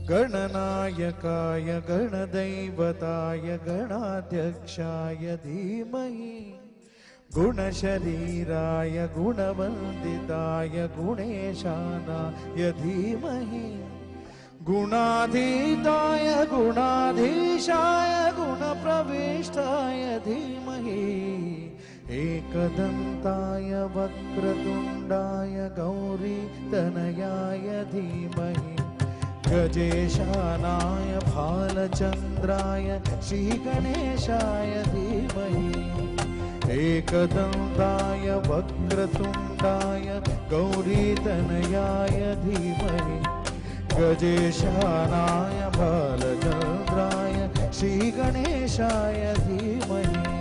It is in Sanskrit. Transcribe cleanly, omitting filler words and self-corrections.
गणनायकाय गणदैवताय गणाध्यक्षाय धीमहि गुणशरीराय गुणवन्दिताय गुणेशानाय धीमहि गुणाधीताय गुणाधीशाय गुणप्रविष्टाय धीमहि एकदन्ताय वक्रतुण्डाय गौरीतनयाय धीमहि गजेशानाय भालचन्द्राय श्रीगणेशाय धीमहि एकदन्ताय वक्रतुण्डाय गौरीतनयाय धीमहि गजेशानाय भालचन्द्राय श्रीगणेशाय धीमहि